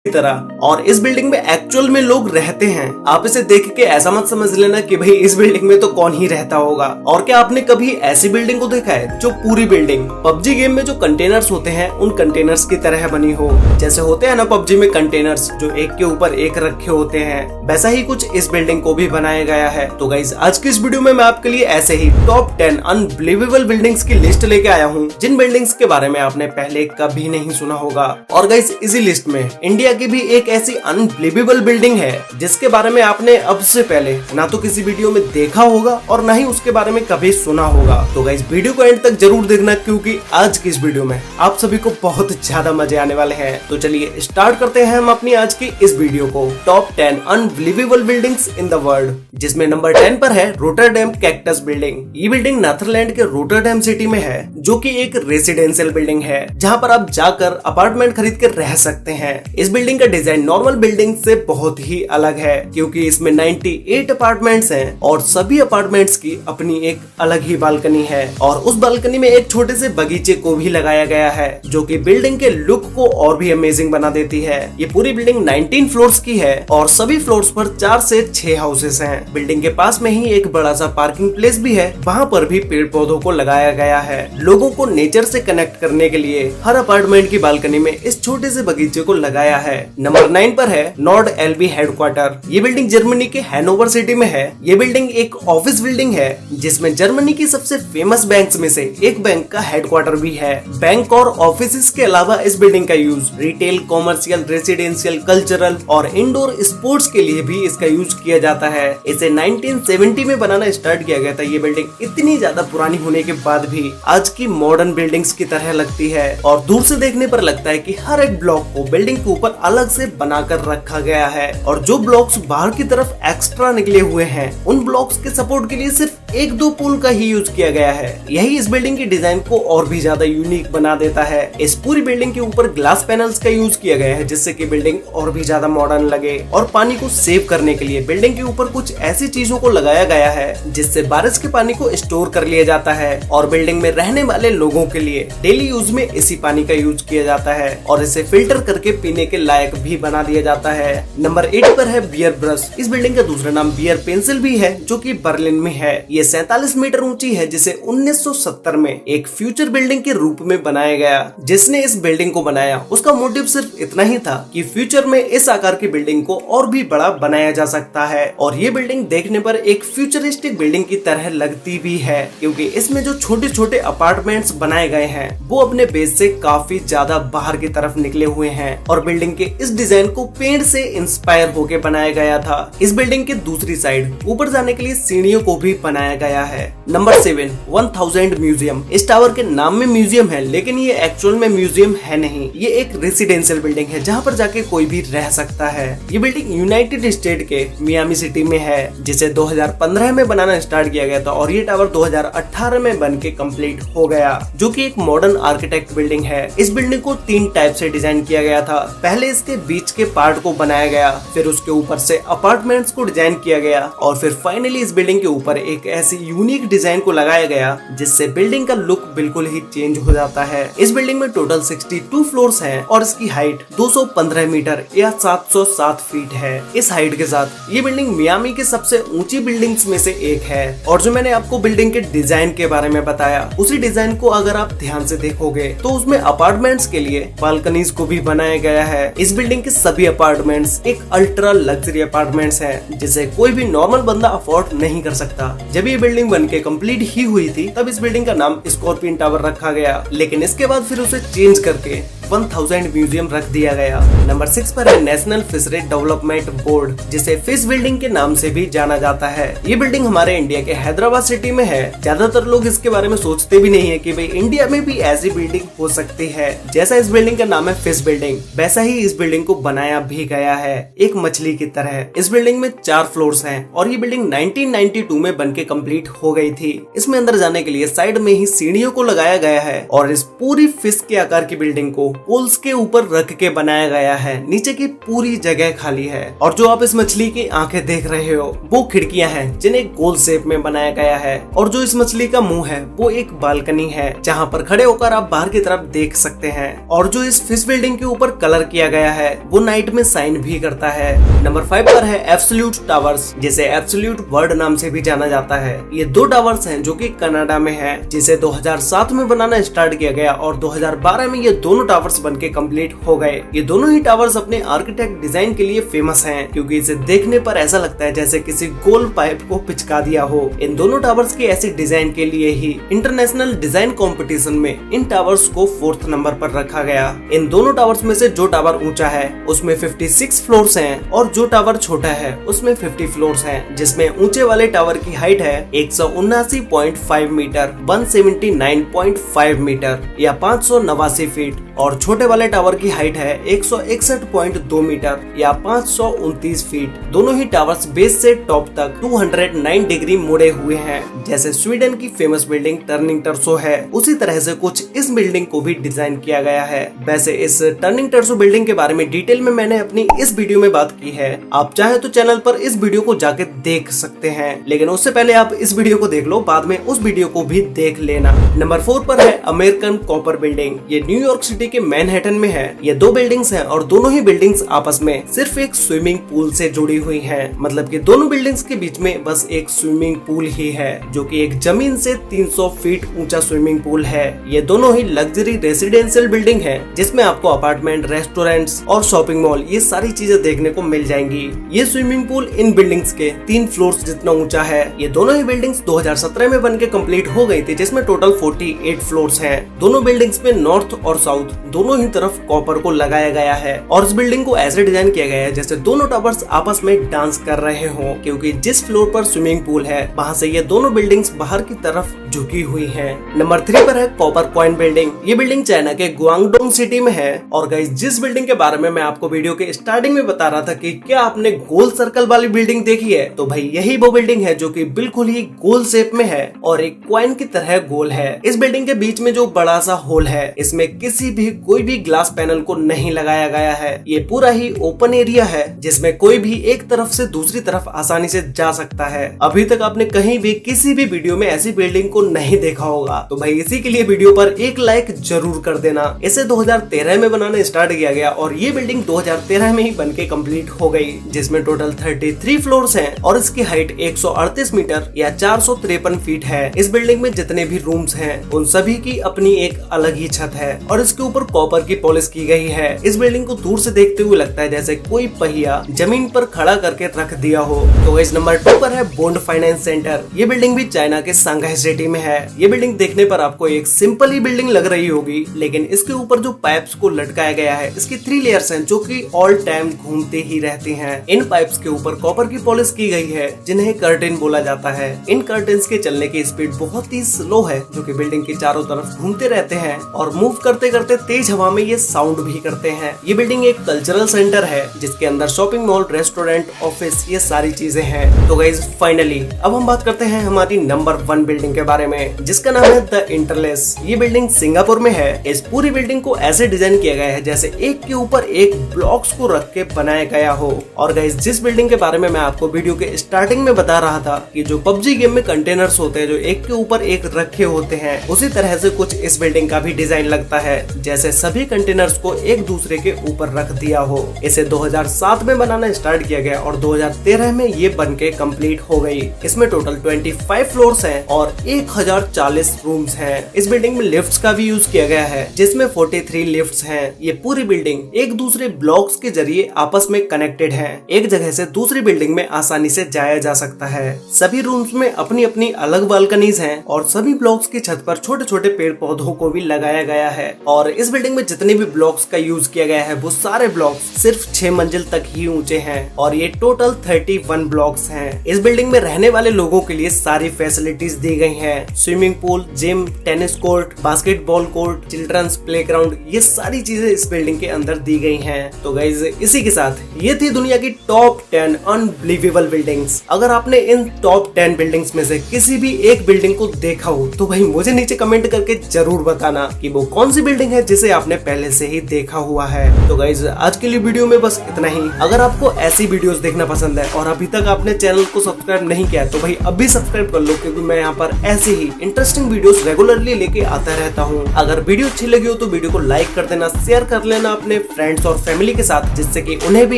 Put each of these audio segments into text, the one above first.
तरह। और इस बिल्डिंग में एक्चुअल में लोग रहते हैं। आप इसे देख के ऐसा मत समझ लेना कि भाई इस बिल्डिंग में तो कौन ही रहता होगा। और क्या आपने कभी ऐसी बिल्डिंग को देखा है जो पूरी बिल्डिंग पबजी गेम में जो कंटेनर्स होते हैं उन कंटेनर्स की तरह बनी हो? जैसे होते हैं ना पबजी में कंटेनर्स जो एक के ऊपर एक रखे होते हैं, वैसा ही कुछ इस बिल्डिंग को भी बनाया गया है। तो गाइस आज की इस वीडियो में मैं आपके लिए ऐसे ही टॉप 10 अनबिलीवेबल बिल्डिंग्स की लिस्ट लेके आया हूँ जिन बिल्डिंग्स के बारे में आपने पहले कभी नहीं सुना होगा। और गाइस इसी लिस्ट में इंडिया की भी एक ऐसी अनबिलीवेबल बिल्डिंग है जिसके बारे में आपने अब से पहले ना तो किसी वीडियो में देखा होगा और ना ही उसके बारे में कभी सुना होगा। तो गाइस वीडियो को एंड तक जरूर देखना क्योंकि आज की इस वीडियो में आप सभी को बहुत ज्यादा मजे आने वाले हैं। तो चलिए स्टार्ट करते हैं हम अपनी आज की इस वीडियो को। Top 10 unbelievable buildings in the world, जिसमें नंबर 10 पर है रोटरडैम कैक्टस बिल्डिंग। ये बिल्डिंग नेदरलैंड के रोटरडैम सिटी में है जो कि एक रेसिडेंशियल बिल्डिंग है जहां पर आप जाकर अपार्टमेंट खरीद कर रह सकते हैं। इस बिल्डिंग का डिजाइन नॉर्मल बिल्डिंग से बहुत ही अलग है क्योंकि इसमें 98 अपार्टमेंट्स हैं और सभी अपार्टमेंट्स की अपनी एक अलग ही बालकनी है। और उस बालकनी में एक छोटे से बगीचे को भी लगाया गया है जो कि बिल्डिंग के लुक को और भी अमेजिंग बना देती है। ये पूरी बिल्डिंग 19 फ्लोर्स की है और सभी फ्लोर्स पर 4 से 6 हाउसेस हैं। बिल्डिंग के पास में ही एक बड़ा सा पार्किंग प्लेस भी है, वहाँ पर भी पेड़ पौधों को लगाया गया है। लोगों को नेचर से कनेक्ट करने के लिए हर अपार्टमेंट की बालकनी में इस छोटे से बगीचे को लगाया है। नंबर 9 पर है नॉर्ड एलबी हेडक्वार्टर। ये बिल्डिंग जर्मनी के हैनोवर सिटी में है। ये बिल्डिंग एक ऑफिस बिल्डिंग है जिसमें जर्मनी की सबसे फेमस बैंक्स में से एक बैंक का हेडक्वार्टर भी है। बैंक और ऑफिस के अलावा इस बिल्डिंग का use retail, commercial, residential, cultural और इंडोर स्पोर्ट्स के लिए भी इसका यूज किया जाता है। इसे 1970 में बनाना स्टार्ट किया गया था। ये बिल्डिंग इतनी ज्यादा पुरानी होने के बाद भी आज की मॉडर्न बिल्डिंग्स की तरह लगती है और दूर से देखने पर लगता है कि हर एक ब्लॉक को बिल्डिंग के ऊपर अलग से बनाकर रखा गया है। और जो ब्लॉक्स बाहर की तरफ एक्स्ट्रा निकले हुए हैं उन ब्लॉक्स के सपोर्ट के लिए सिर्फ 1-2 पुल का ही यूज किया गया है। यही इस बिल्डिंग की डिजाइन को और भी ज्यादा यूनिक बना देता है। इस पूरी बिल्डिंग के ऊपर ग्लास पैनल्स का यूज किया गया है जिससे कि बिल्डिंग और भी ज्यादा मॉडर्न लगे। और पानी को सेव करने के लिए बिल्डिंग के ऊपर कुछ ऐसी चीजों को लगाया गया है जिससे बारिश के पानी को स्टोर कर लिया जाता है। और बिल्डिंग में रहने वाले लोगों के लिए डेली यूज में इसी पानी का यूज किया जाता है और इसे फिल्टर करके पीने के लायक भी बना दिया जाता है। नंबर 8 पर है बियर ब्रश। इस बिल्डिंग का दूसरा नाम बियर पेंसिल भी है जो कि बर्लिन में है। ये 47 मीटर ऊंची है जिसे 1970 में एक फ्यूचर बिल्डिंग के रूप में बनाया गया। जिसने इस बिल्डिंग को बनाया उसका मोटिव सिर्फ इतना ही था कि फ्यूचर में इस आकार की बिल्डिंग को और भी बड़ा बनाया जा सकता है। और ये बिल्डिंग देखने पर एक फ्यूचरिस्टिक बिल्डिंग की तरह लगती भी है क्योंकि इसमें जो छोटे छोटे अपार्टमेंट्स बनाए गए हैं वो अपने बेस से काफी ज्यादा बाहर की तरफ निकले हुए हैं। और बिल्डिंग के इस डिजाइन को पेड़ से इंस्पायर होकर बनाया गया था। इस बिल्डिंग के दूसरी साइड ऊपर जाने के लिए सीढ़ियों को भी बनाया गया है। Number 7 1000 museum. इस टावर के नाम में म्यूजियम है लेकिन ये एक्चुअल में म्यूजियम है नहीं, ये एक रेसिडेंशियल बिल्डिंग है जहाँ पर जाके कोई भी रह सकता है। ये बिल्डिंग यूनाइटेड स्टेट के मियामी सिटी में है जिसे 2015 में बनाना स्टार्ट किया गया था और ये टावर 2018 में बन के कम्प्लीट हो गया जो कि एक मॉडर्न आर्किटेक्ट बिल्डिंग है। इस बिल्डिंग को 3 टाइप से डिजाइन किया गया था। पहले इसके बीच के पार्ट को बनाया गया, फिर उसके ऊपर से अपार्टमेंट्स को डिजाइन किया गया और फिर फाइनली इस बिल्डिंग के ऊपर एक ऐसी यूनिक डिजाइन को लगाया गया जिससे बिल्डिंग का लुक बिल्कुल ही चेंज हो जाता है। इस बिल्डिंग में टोटल 62 फ्लोर्स हैं और इसकी हाइट 215 मीटर या 707 फीट है। इस हाइट के साथ ये बिल्डिंग मियामी के सबसे ऊंची बिल्डिंग्स में से एक है। और जो मैंने आपको बिल्डिंग के डिजाइन के बारे में बताया उसी डिजाइन को अगर आप ध्यान से देखोगे तो उसमें अपार्टमेंट्स के लिए बालकनीज को भी बनाया गया है। इस बिल्डिंग के सभी अपार्टमेंट्स एक अल्ट्रा लग्जरी अपार्टमेंट्स हैं जिसे कोई भी नॉर्मल बंदा अफोर्ड नहीं कर सकता। जब ये बिल्डिंग बनके कंप्लीट ही हुई थी तब इस बिल्डिंग का नाम स्कॉर्पियन टावर रखा गया लेकिन इसके बाद फिर उसे चेंज करके 1000 म्यूजियम रख दिया गया। नंबर 6 पर है नेशनल फिशरी डेवलपमेंट बोर्ड जिसे फिश बिल्डिंग के नाम से भी जाना जाता है। ये बिल्डिंग हमारे इंडिया के हैदराबाद सिटी में है। ज्यादातर लोग इसके बारे में सोचते भी नहीं है कि भाई इंडिया में भी ऐसी बिल्डिंग हो सकती है। जैसा इस बिल्डिंग का नाम है फिश बिल्डिंग वैसा ही इस बिल्डिंग को बनाया भी गया है एक मछली की तरह। इस बिल्डिंग में 4 फ्लोर्स हैं और ये बिल्डिंग 1992 में बनके कंप्लीट हो गई थी। इसमें अंदर जाने के लिए साइड में ही सीढ़ियों को लगाया गया है और इस पूरी फिश के आकार की बिल्डिंग को पोल्स के ऊपर रख के बनाया गया है। नीचे की पूरी जगह खाली है और जो आप इस मछली की आंखें देख रहे हो वो खिड़कियां हैं जिन्हें गोल शेप में बनाया गया है। और जो इस मछली का मुंह है वो एक बालकनी है जहाँ पर खड़े होकर आप बाहर की तरफ देख सकते हैं। और जो इस फिश बिल्डिंग के ऊपर कलर किया गया है वो नाइट में शाइन भी करता है। नंबर 5 पर है एब्सोल्यूट टावर्स, जिसे एब्सोल्यूट वर्ल्ड नाम से भी जाना जाता है। ये 2 टावर्स हैं जो कि कनाडा में है, जिसे 2007 में बनाना स्टार्ट किया गया और 2012 में ये दोनों टावर्स बनके कंप्लीट हो गए। ये दोनों ही टावर्स अपने आर्किटेक्ट डिजाइन के लिए फेमस हैं, क्योंकि इसे देखने पर ऐसा लगता है जैसे किसी गोल पाइप को पिचका दिया हो। इन दोनों टावर्स की ऐसी डिजाइन के लिए ही इंटरनेशनल डिजाइन कंपटीशन में इन टावर्स को 4th नंबर पर रखा गया। इन दोनों टावर्स में से जो टावर ऊंचा है उसमें 56 फ्लोर्स हैं और जो टावर छोटा है उसमें 50 फ्लोर्स हैं, जिसमें ऊंचे वाले टावर की हाइट है 179.5 मीटर 179.5 मीटर या 589 फीट और छोटे वाले टावर की हाइट है 161.2 मीटर या 529 फीट। दोनों ही टावर्स बेस से टॉप तक 209 डिग्री मुड़े हुए हैं। जैसे स्वीडन की फेमस बिल्डिंग टर्निंग टर्सो है, उसी तरह से कुछ इस बिल्डिंग को भी डिजाइन किया गया है। वैसे इस टर्निंग टर्सो बिल्डिंग के बारे में डिटेल में मैंने अपनी इस वीडियो में बात की है, आप चाहे तो चैनल पर इस वीडियो को जाके देख सकते हैं, लेकिन उससे पहले आप इस वीडियो को देख लो, बाद में उस वीडियो को भी देख लेना। नंबर 4 पर है अमेरिकन कॉपर बिल्डिंग। ये न्यूयॉर्क सिटी के मैनहट्टन में है। ये 2 बिल्डिंग्स हैं और दोनों ही बिल्डिंग्स आपस में सिर्फ एक स्विमिंग पूल से जुड़ी हुई हैं। मतलब कि दोनों बिल्डिंग्स के बीच में बस एक स्विमिंग पूल ही है, जो कि एक जमीन से 300 फीट ऊंचा स्विमिंग पूल है। ये दोनों ही लग्जरी रेसिडेंशियल बिल्डिंग है, जिसमें आपको अपार्टमेंट, रेस्टोरेंट्स और शॉपिंग मॉल ये सारी चीजें देखने को मिल जाएंगी। ये स्विमिंग पूल इन बिल्डिंग्स के 3 फ्लोर्स जितना ऊंचा है। ये दोनों ही बिल्डिंग्स 2017 में बनके कंप्लीट हो गई थी, जिसमें टोटल 48 फ्लोर्स हैं। दोनों बिल्डिंग्स में नॉर्थ और साउथ दोनों ही तरफ कॉपर को लगाया गया है और इस बिल्डिंग को ऐसे डिजाइन किया गया है जैसे दोनों टावर्स आपस में डांस कर रहे हों, क्योंकि जिस फ्लोर पर स्विमिंग पूल है वहां से ये दोनों बिल्डिंग्स बाहर की तरफ झुकी हुई हैं। नंबर 3 पर है कॉपर कॉइन बिल्डिंग। ये बिल्डिंग चाइना के गुआंगडोंग सिटी में है। और गाइस, जिस बिल्डिंग के बारे में मैं आपको वीडियो के स्टार्टिंग में बता रहा था कि क्या आपने गोल सर्कल वाली बिल्डिंग देखी है, तो भाई यही वो बिल्डिंग है जो कि बिल्कुल ही गोल शेप में है और एक कॉइन की तरह गोल है। इस बिल्डिंग के बीच में जो बड़ा सा होल है, इसमें किसी भी कोई भी ग्लास पैनल को नहीं लगाया गया है। ये पूरा ही ओपन एरिया है जिसमें कोई भी एक तरफ से दूसरी तरफ आसानी से जा सकता है। अभी तक आपने कहीं भी किसी भी वीडियो में ऐसी बिल्डिंग को नहीं देखा होगा, तो भाई इसी के लिए वीडियो पर एक लाइक जरूर कर देना। इसे 2013 में बनाना स्टार्ट किया गया और ये बिल्डिंग 2013 में ही बनके कंप्लीट हो गई, जिसमें टोटल 33 फ्लोर्स हैं और इसकी हाइट 138 मीटर या 453 फीट है। इस बिल्डिंग में जितने भी रूम्स हैं उन सभी की अपनी एक अलग ही छत है और इसके ऊपर कॉपर की पॉलिश की गई है। इस बिल्डिंग को दूर से देखते हुए लगता है जैसे कोई पहिया जमीन पर खड़ा करके रख दिया हो। तो इस नंबर 2 पर है बॉन्ड फाइनेंस सेंटर। ये बिल्डिंग भी चाइना के सांघाई सिटी में है। ये बिल्डिंग देखने पर आपको एक सिंपल ही बिल्डिंग लग रही होगी, लेकिन इसके ऊपर जो पाइप्स को लटकाया गया है, इसकी 3 लेयर्स हैं जो कि ऑल टाइम घूमते ही रहती हैं। इन पाइप्स के ऊपर कॉपर की पॉलिश की गई है, जिन्हें कर्टेन बोला जाता है। इन कर्टेन्स के चलने की स्पीड बहुत ही स्लो है, जो कि बिल्डिंग के चारों तरफ घूमते रहते हैं और मूव करते करते तेज हवा में ये साउंड भी करते हैं। ये बिल्डिंग एक कल्चरल सेंटर है जिसके अंदर शॉपिंग मॉल, रेस्टोरेंट, ऑफिस ये सारी चीजें हैं। तो गाइस, फाइनली अब हम बात करते हैं हमारी नंबर 1 बिल्डिंग के बारे में, जिसका नाम है द इंटरलेस। ये बिल्डिंग सिंगापुर में है। इस पूरी बिल्डिंग को ऐसे डिजाइन किया गया है जैसे एक के ऊपर एक ब्लॉक्स को रख के बनाया गया हो। और गाइस, जिस बिल्डिंग के बारे में मैं आपको वीडियो के स्टार्टिंग में बता रहा था कि जो पबजी गेम में कंटेनर्स होते हैं जो एक के ऊपर एक रखे होते हैं, उसी तरह से कुछ इस बिल्डिंग का भी डिजाइन लगता है, जैसे सभी कंटेनर्स को एक दूसरे के ऊपर रख दिया हो। इसे 2007 में बनाना स्टार्ट किया गया और 2013 में ये बनके कंप्लीट हो गई। इसमें टोटल 25 फ्लोर्स हैं और 1040 रूम्स हैं। इस बिल्डिंग में लिफ्ट्स का भी यूज किया गया है, जिसमें 43 लिफ्ट्स हैं। ये पूरी बिल्डिंग एक दूसरे ब्लॉक्स के जरिए आपस में कनेक्टेड है। एक जगह से दूसरी बिल्डिंग में आसानी से जाया जा सकता है। सभी रूम्स में अपनी अपनी अलग बालकनीज हैं और सभी ब्लॉक्स की छत पर छोटे छोटे पेड़ पौधों को भी लगाया गया है। और इस बिल्डिंग में जितने भी ब्लॉक्स का यूज किया गया है वो सारे ब्लॉक्स सिर्फ 6 मंजिल तक ही ऊंचे हैं और ये टोटल 31 ब्लॉक्स हैं। इस बिल्डिंग में रहने वाले लोगों के लिए सारी फैसिलिटीज दी गई हैं। Swimming pool, gym, tennis court, basketball court, children's playground, ये सारी चीजें इस बिल्डिंग के अंदर दी गई हैं। तो गाइज, इसी के साथ ये थी दुनिया की टॉप 10 अनबिलीवेबल बिल्डिंग्स। अगर आपने इन टॉप 10 बिल्डिंग्स में से किसी भी एक बिल्डिंग को देखा हो तो भाई मुझे नीचे कमेंट करके जरूर बताना कि वो कौन सी बिल्डिंग है जिसे जिसे आपने पहले से ही देखा हुआ है। तो गाइज आज के लिए वीडियो में बस इतना ही। अगर आपको ऐसी वीडियोस देखना पसंद है और अभी तक आपने चैनल को सब्सक्राइब नहीं किया है तो भाई अभी सब्सक्राइब कर लो, क्योंकि मैं यहाँ पर ऐसे ही इंटरेस्टिंग वीडियोस रेगुलरली लेके आता रहता हूँ। अगर वीडियो अच्छी लगी हो तो वीडियो को लाइक कर देना, शेयर कर लेना अपने फ्रेंड्स और फैमिली के साथ, जिससे कि उन्हें भी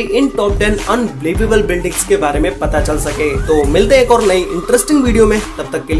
इन टॉप 10 अनबिलीवेबल बिल्डिंग्स के बारे में पता चल सके। तो मिलते हैं एक और नई इंटरेस्टिंग वीडियो में, तब तक के लिए